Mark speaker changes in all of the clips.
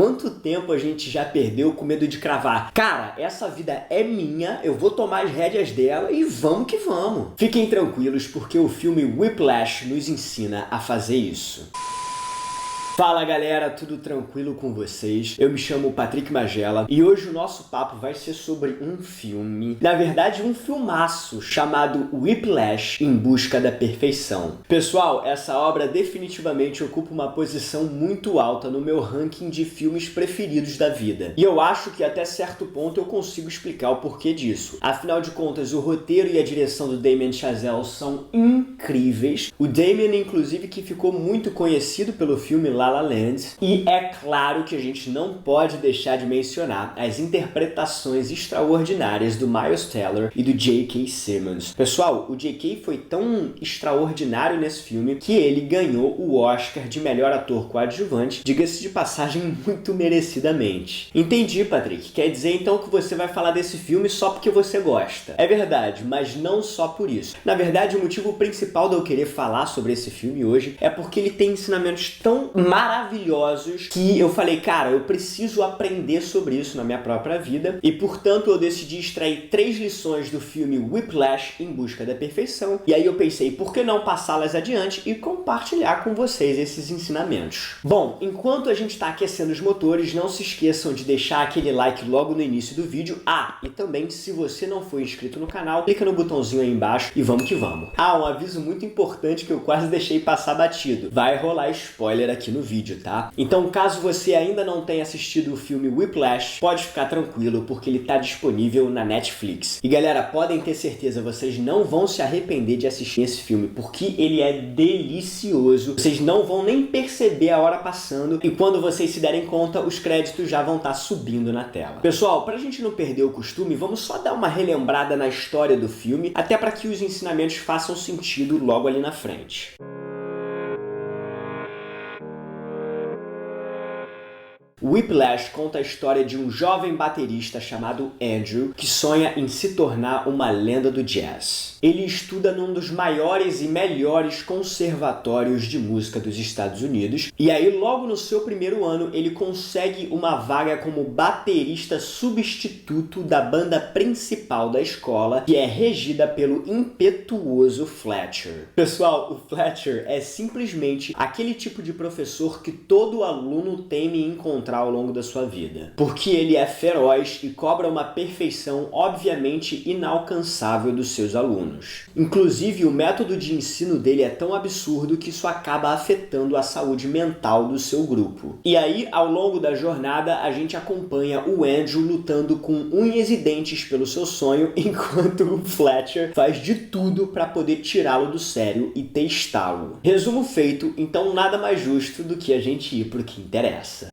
Speaker 1: Quanto tempo a gente já perdeu com medo de cravar? Cara, essa vida é minha, eu vou tomar as rédeas dela e vamos que vamos. Fiquem tranquilos porque o filme Whiplash nos ensina a fazer isso. Fala galera, tudo tranquilo com vocês? Eu me chamo Patrick Magela e hoje o nosso papo vai ser sobre um filme, na verdade um filmaço chamado Whiplash, Em Busca da Perfeição. Pessoal, essa obra definitivamente ocupa uma posição muito alta no meu ranking de filmes preferidos da vida. E eu acho que até certo ponto eu consigo explicar o porquê disso. Afinal de contas, o roteiro e a direção do Damien Chazelle são incríveis. O Damien, inclusive, que ficou muito conhecido pelo filme La La Land. E é claro que a gente não pode deixar de mencionar as interpretações extraordinárias do Miles Teller e do J.K. Simmons. Pessoal, o J.K. foi tão extraordinário nesse filme que ele ganhou o Oscar de melhor ator coadjuvante, diga-se de passagem, muito merecidamente. Entendi, Patrick. Quer dizer então que você vai falar desse filme só porque você gosta. É verdade, mas não só por isso. Na verdade, o motivo principal de eu querer falar sobre esse filme hoje é porque ele tem ensinamentos tão maravilhosos que eu falei, cara, eu preciso aprender sobre isso na minha própria vida e, portanto, eu decidi extrair 3 lições do filme Whiplash, Em Busca da Perfeição, e aí eu pensei, por que não passá-las adiante e compartilhar com vocês esses ensinamentos? Bom, enquanto a gente está aquecendo os motores, não se esqueçam de deixar aquele like logo no início do vídeo. E também, se você não for inscrito no canal, clica no botãozinho aí embaixo e vamos que vamos. Um aviso muito importante que eu quase deixei passar batido. Vai rolar spoiler aqui no vídeo, tá? Então, caso você ainda não tenha assistido o filme Whiplash, pode ficar tranquilo, porque ele tá disponível na Netflix. E galera, podem ter certeza, vocês não vão se arrepender de assistir esse filme, porque ele é delicioso. Vocês não vão nem perceber a hora passando, e quando vocês se derem conta, os créditos já vão estar subindo na tela. Pessoal, pra gente não perder o costume, vamos só dar uma relembrada na história do filme, até para que os ensinamentos façam sentido logo ali na frente. Whiplash conta a história de um jovem baterista chamado Andrew que sonha em se tornar uma lenda do jazz. Ele estuda num dos maiores e melhores conservatórios de música dos Estados Unidos e aí logo no seu primeiro ano ele consegue uma vaga como baterista substituto da banda principal da escola, que é regida pelo impetuoso Fletcher. Pessoal, o Fletcher é simplesmente aquele tipo de professor que todo aluno teme encontrar ao longo da sua vida, porque ele é feroz e cobra uma perfeição obviamente inalcançável dos seus alunos. Inclusive, o método de ensino dele é tão absurdo que isso acaba afetando a saúde mental do seu grupo. E aí, ao longo da jornada, a gente acompanha o Andrew lutando com unhas e dentes pelo seu sonho, enquanto o Fletcher faz de tudo para poder tirá-lo do sério e testá-lo. Resumo feito, então nada mais justo do que a gente ir pro que interessa.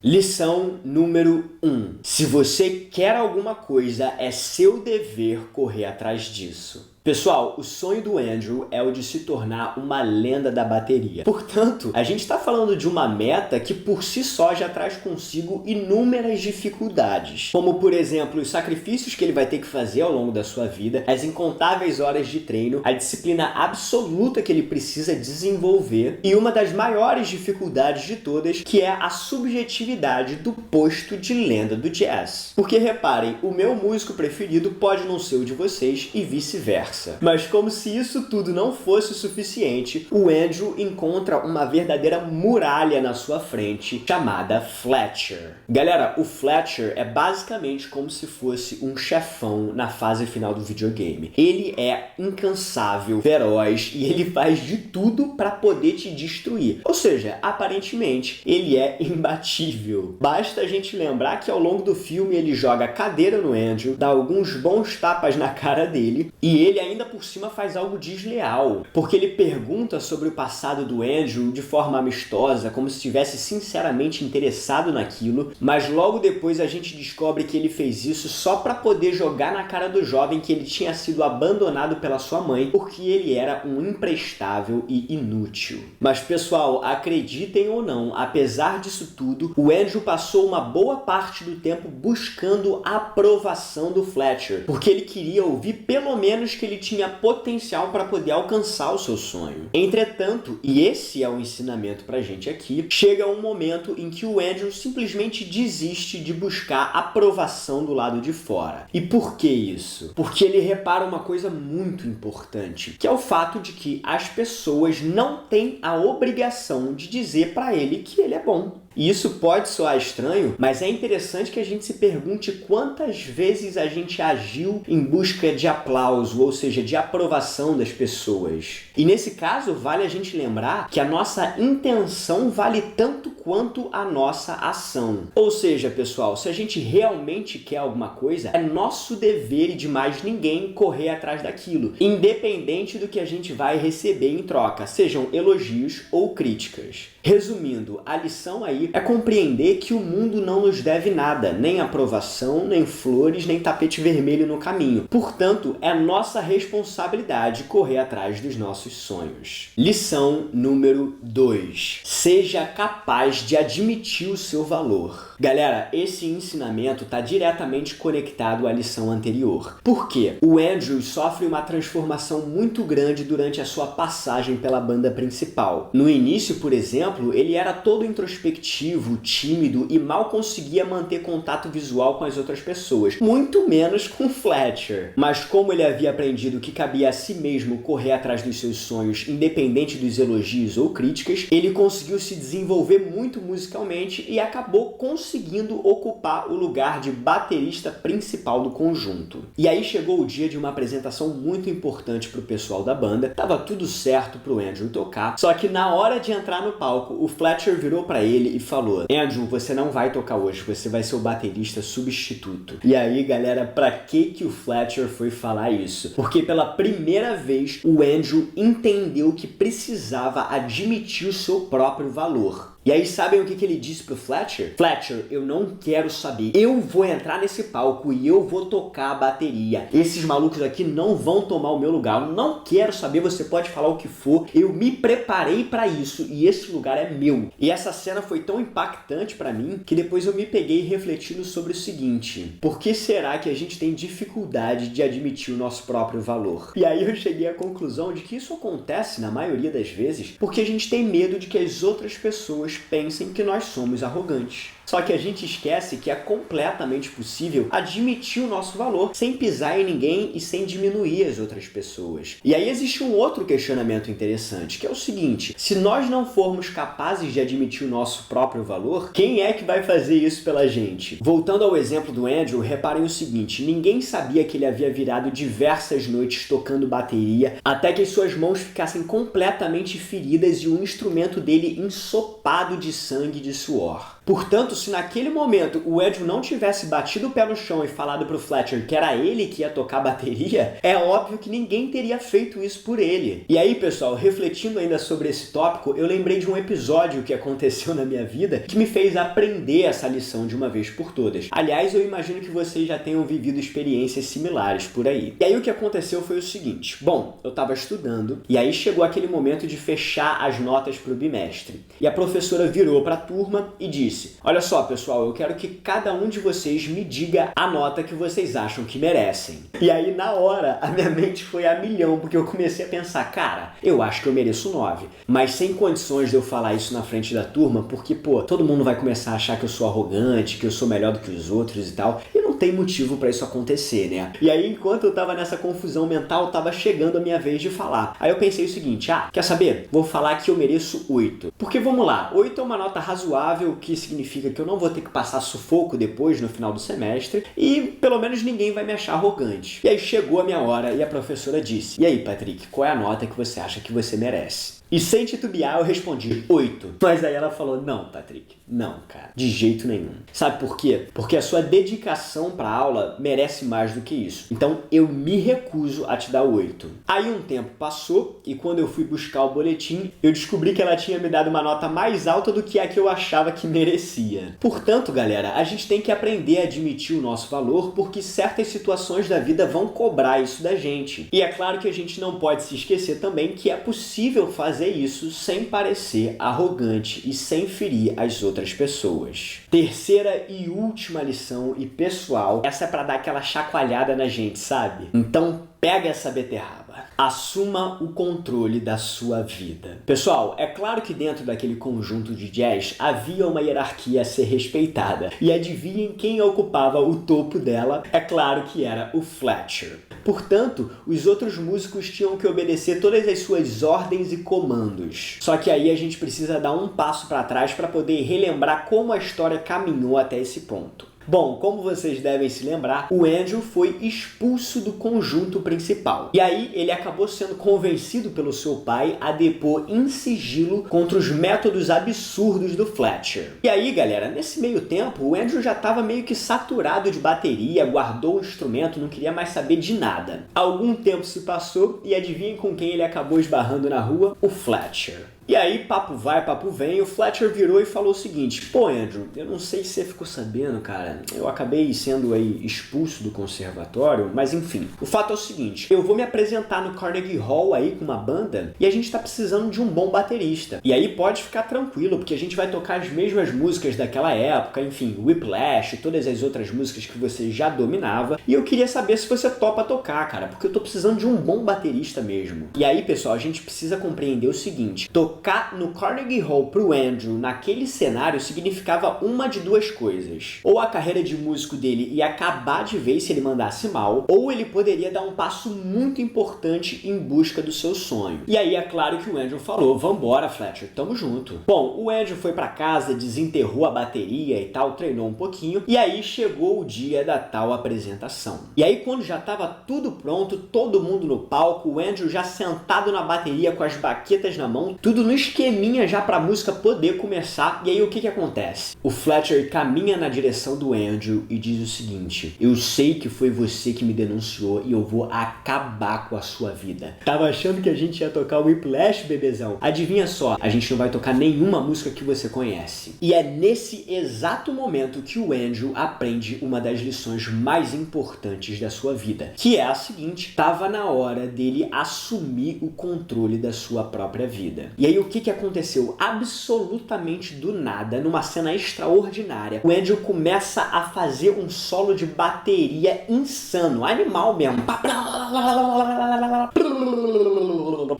Speaker 1: Lição número 1. Se você quer alguma coisa, é seu dever correr atrás disso. Pessoal, o sonho do Andrew é o de se tornar uma lenda da bateria. Portanto, a gente está falando de uma meta que por si só já traz consigo inúmeras dificuldades, como por exemplo, os sacrifícios que ele vai ter que fazer ao longo da sua vida, as incontáveis horas de treino, a disciplina absoluta que ele precisa desenvolver e uma das maiores dificuldades de todas, que é a subjetividade do posto de lenda do jazz. Porque reparem, o meu músico preferido pode não ser o de vocês e vice-versa. Mas como se isso tudo não fosse o suficiente, o Andrew encontra uma verdadeira muralha na sua frente, chamada Fletcher. Galera, o Fletcher é basicamente como se fosse um chefão na fase final do videogame. Ele é incansável, feroz e ele faz de tudo para poder te destruir. Ou seja, aparentemente, ele é imbatível. Basta a gente lembrar que ao longo do filme ele joga cadeira no Andrew, dá alguns bons tapas na cara dele e ele ainda por cima faz algo desleal, porque ele pergunta sobre o passado do Andrew de forma amistosa, como se estivesse sinceramente interessado naquilo, mas logo depois a gente descobre que ele fez isso só para poder jogar na cara do jovem que ele tinha sido abandonado pela sua mãe, porque ele era um imprestável e inútil. Mas pessoal, acreditem ou não, apesar disso tudo, o Andrew passou uma boa parte do tempo buscando a aprovação do Fletcher, porque ele queria ouvir pelo menos que ele tinha potencial para poder alcançar o seu sonho. Entretanto, e esse é o ensinamento pra gente aqui, chega um momento em que o Andrew simplesmente desiste de buscar aprovação do lado de fora. E por que isso? Porque ele repara uma coisa muito importante, que é o fato de que as pessoas não têm a obrigação de dizer para ele que ele é bom. E isso pode soar estranho, mas é interessante que a gente se pergunte quantas vezes a gente agiu em busca de aplauso, ou seja, de aprovação das pessoas. E nesse caso, vale a gente lembrar que a nossa intenção vale tanto quanto a nossa ação. Ou seja, pessoal, se a gente realmente quer alguma coisa, é nosso dever e de mais ninguém correr atrás daquilo, independente do que a gente vai receber em troca, sejam elogios ou críticas. Resumindo, a lição aí é compreender que o mundo não nos deve nada, nem aprovação, nem flores, nem tapete vermelho no caminho. Portanto, é nossa responsabilidade correr atrás dos nossos sonhos. Lição número 2. Seja capaz de admitir o seu valor. Galera, esse ensinamento está diretamente conectado à lição anterior. Por quê? O Andrew sofre uma transformação muito grande durante a sua passagem pela banda principal. No início, por exemplo, ele era todo introspectivo, tímido e mal conseguia manter contato visual com as outras pessoas, muito menos com Fletcher. Mas como ele havia aprendido que cabia a si mesmo correr atrás dos seus sonhos, independente dos elogios ou críticas, ele conseguiu se desenvolver muito musicalmente e acabou conseguindo ocupar o lugar de baterista principal do conjunto. E aí chegou o dia de uma apresentação muito importante para o pessoal da banda. Tava tudo certo para o Andrew tocar, só que na hora de entrar no palco, o Fletcher virou para ele e falou: Andrew, você não vai tocar hoje, você vai ser o baterista substituto. E aí, galera, pra que o Fletcher foi falar isso? Porque pela primeira vez o Andrew entendeu que precisava admitir o seu próprio valor. E aí, sabem o que ele disse pro Fletcher? Fletcher, eu não quero saber. Eu vou entrar nesse palco e eu vou tocar a bateria. Esses malucos aqui não vão tomar o meu lugar. Eu não quero saber, você pode falar o que for. Eu me preparei pra isso e esse lugar é meu. E essa cena foi tão impactante pra mim que depois eu me peguei refletindo sobre o seguinte: por que será que a gente tem dificuldade de admitir o nosso próprio valor? E aí eu cheguei à conclusão de que isso acontece, na maioria das vezes, porque a gente tem medo de que as outras pessoas pensem que nós somos arrogantes. Só que a gente esquece que é completamente possível admitir o nosso valor sem pisar em ninguém e sem diminuir as outras pessoas. E aí existe um outro questionamento interessante, que é o seguinte: se nós não formos capazes de admitir o nosso próprio valor, quem é que vai fazer isso pela gente? Voltando ao exemplo do Andrew, reparem o seguinte: ninguém sabia que ele havia virado diversas noites tocando bateria até que as suas mãos ficassem completamente feridas e o instrumento dele ensopado de sangue e de suor. Portanto, se naquele momento o Andrew não tivesse batido o pé no chão e falado pro Fletcher que era ele que ia tocar a bateria, é óbvio que ninguém teria feito isso por ele. E aí, pessoal, refletindo ainda sobre esse tópico, eu lembrei de um episódio que aconteceu na minha vida que me fez aprender essa lição de uma vez por todas. Aliás, eu imagino que vocês já tenham vivido experiências similares por aí. E aí o que aconteceu foi o seguinte: bom, eu tava estudando e aí chegou aquele momento de fechar as notas pro bimestre. E a professora virou pra turma e disse: olha só, pessoal, eu quero que cada um de vocês me diga a nota que vocês acham que merecem. E aí, na hora, a minha mente foi a milhão, porque eu comecei a pensar: cara, eu acho que eu mereço 9. Mas sem condições de eu falar isso na frente da turma, porque, todo mundo vai começar a achar que eu sou arrogante, que eu sou melhor do que os outros e tal. E não tem motivo pra isso acontecer, né? E aí, enquanto eu tava nessa confusão mental, tava chegando a minha vez de falar. Aí eu pensei o seguinte: quer saber? Vou falar que eu mereço 8. Porque, vamos lá, 8 é uma nota razoável, que significa que eu não vou ter que passar sufoco depois no final do semestre e pelo menos ninguém vai me achar arrogante. E aí chegou a minha hora e a professora disse: e aí, Patrick, qual é a nota que você acha que você merece? E sem titubear eu respondi 8. Mas aí ela falou: não, Patrick, não, cara, de jeito nenhum. Sabe por quê? Porque a sua dedicação pra aula merece mais do que isso. Então eu me recuso a te dar 8. Aí um tempo passou e quando eu fui buscar o boletim, eu descobri que ela tinha me dado uma nota mais alta do que a que eu achava que merecia. Portanto, galera, a gente tem que aprender a admitir o nosso valor, porque certas situações da vida vão cobrar isso da gente. E é claro que a gente não pode se esquecer também que é possível fazer fazer isso sem parecer arrogante e sem ferir as outras pessoas. Terceira e última lição, e pessoal, essa é pra dar aquela chacoalhada na gente, sabe? Então pega essa beterraba. Assuma o controle da sua vida. Pessoal, é claro que dentro daquele conjunto de jazz havia uma hierarquia a ser respeitada. E adivinhem quem ocupava o topo dela? É claro que era o Fletcher. Portanto, os outros músicos tinham que obedecer todas as suas ordens e comandos. Só que aí a gente precisa dar um passo para trás para poder relembrar como a história caminhou até esse ponto. Bom, como vocês devem se lembrar, o Andrew foi expulso do conjunto principal. E aí ele acabou sendo convencido pelo seu pai a depor em sigilo contra os métodos absurdos do Fletcher. E aí, galera, nesse meio tempo, o Andrew já estava meio que saturado de bateria, guardou o instrumento, não queria mais saber de nada. Algum tempo se passou e adivinhem com quem ele acabou esbarrando na rua? O Fletcher. E aí, papo vai, papo vem, o Fletcher virou e falou o seguinte: pô, Andrew, eu não sei se você ficou sabendo, cara, eu acabei sendo aí expulso do conservatório, mas enfim. O fato é o seguinte, eu vou me apresentar no Carnegie Hall aí com uma banda e a gente tá precisando de um bom baterista. E aí pode ficar tranquilo, porque a gente vai tocar as mesmas músicas daquela época, enfim, Whiplash, todas as outras músicas que você já dominava. E eu queria saber se você topa tocar, cara, porque eu tô precisando de um bom baterista mesmo. E aí, pessoal, a gente precisa compreender o seguinte: tocar no Carnegie Hall pro Andrew naquele cenário significava uma de duas coisas. Ou a carreira de músico dele ia acabar de vez se ele mandasse mal, ou ele poderia dar um passo muito importante em busca do seu sonho. E aí é claro que o Andrew falou: vambora, Fletcher, tamo junto. Bom, o Andrew foi pra casa, desenterrou a bateria e tal, treinou um pouquinho, e aí chegou o dia da tal apresentação. E aí quando já tava tudo pronto, todo mundo no palco, o Andrew já sentado na bateria com as baquetas na mão, tudo no esqueminha já pra música poder começar. E aí o que acontece? O Fletcher caminha na direção do Andrew e diz o seguinte: eu sei que foi você que me denunciou e eu vou acabar com a sua vida. Tava achando que a gente ia tocar o Whiplash, bebezão? Adivinha só, a gente não vai tocar nenhuma música que você conhece. E é nesse exato momento que o Andrew aprende uma das lições mais importantes da sua vida, que é a seguinte: tava na hora dele assumir o controle da sua própria vida. E aí o que aconteceu? Absolutamente do nada, numa cena extraordinária, o Andrew começa a fazer um solo de bateria insano, animal mesmo.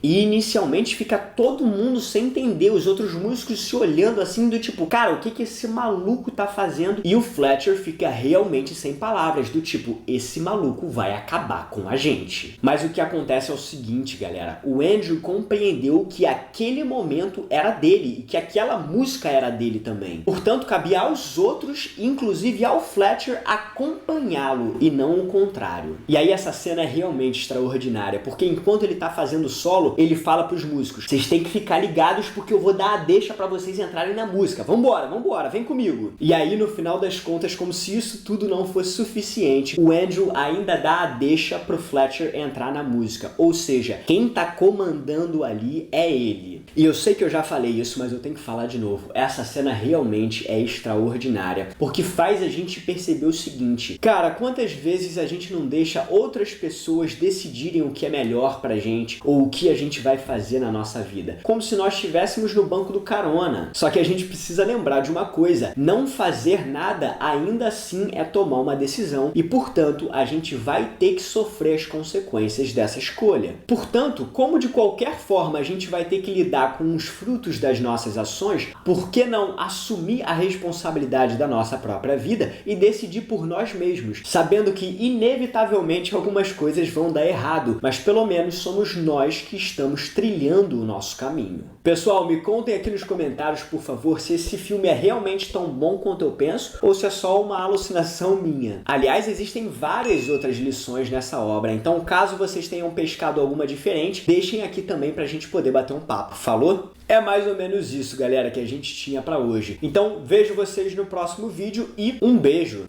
Speaker 1: E inicialmente fica todo mundo sem entender, os outros músicos se olhando assim do tipo, cara, o que esse maluco tá fazendo? E o Fletcher fica realmente sem palavras, do tipo, esse maluco vai acabar com a gente. Mas o que acontece é o seguinte, galera, o Andrew compreendeu que aquele momento era dele e que aquela música era dele também. Portanto, cabia aos outros, inclusive ao Fletcher, acompanhá-lo e não o contrário. E aí essa cena é realmente extraordinária, porque enquanto ele tá fazendo solo, ele fala pros músicos: vocês têm que ficar ligados porque eu vou dar a deixa pra vocês entrarem na música. Vambora, vambora, vem comigo. E aí no final das contas, como se isso tudo não fosse suficiente, o Andrew ainda dá a deixa pro Fletcher entrar na música. Ou seja, quem tá comandando ali é ele. E eu sei que eu já falei isso, mas eu tenho que falar de novo. Essa cena realmente é extraordinária, porque faz a gente perceber o seguinte: cara, quantas vezes a gente não deixa outras pessoas decidirem o que é melhor pra gente ou o que a gente vai fazer na nossa vida, como se nós estivéssemos no banco do carona. Só que a gente precisa lembrar de uma coisa: não fazer nada ainda assim é tomar uma decisão e, portanto, a gente vai ter que sofrer as consequências dessa escolha. Portanto, como de qualquer forma a gente vai ter que lidar com os frutos das nossas ações, por que não assumir a responsabilidade da nossa própria vida e decidir por nós mesmos, sabendo que inevitavelmente algumas coisas vão dar errado, mas pelo menos somos nós que estamos trilhando o nosso caminho. Pessoal, me contem aqui nos comentários, por favor, se esse filme é realmente tão bom quanto eu penso ou se é só uma alucinação minha. Aliás, existem várias outras lições nessa obra, então caso vocês tenham pescado alguma diferente, deixem aqui também pra gente poder bater um papo. Falou? É mais ou menos isso, galera, que a gente tinha pra hoje. Então, vejo vocês no próximo vídeo e um beijo!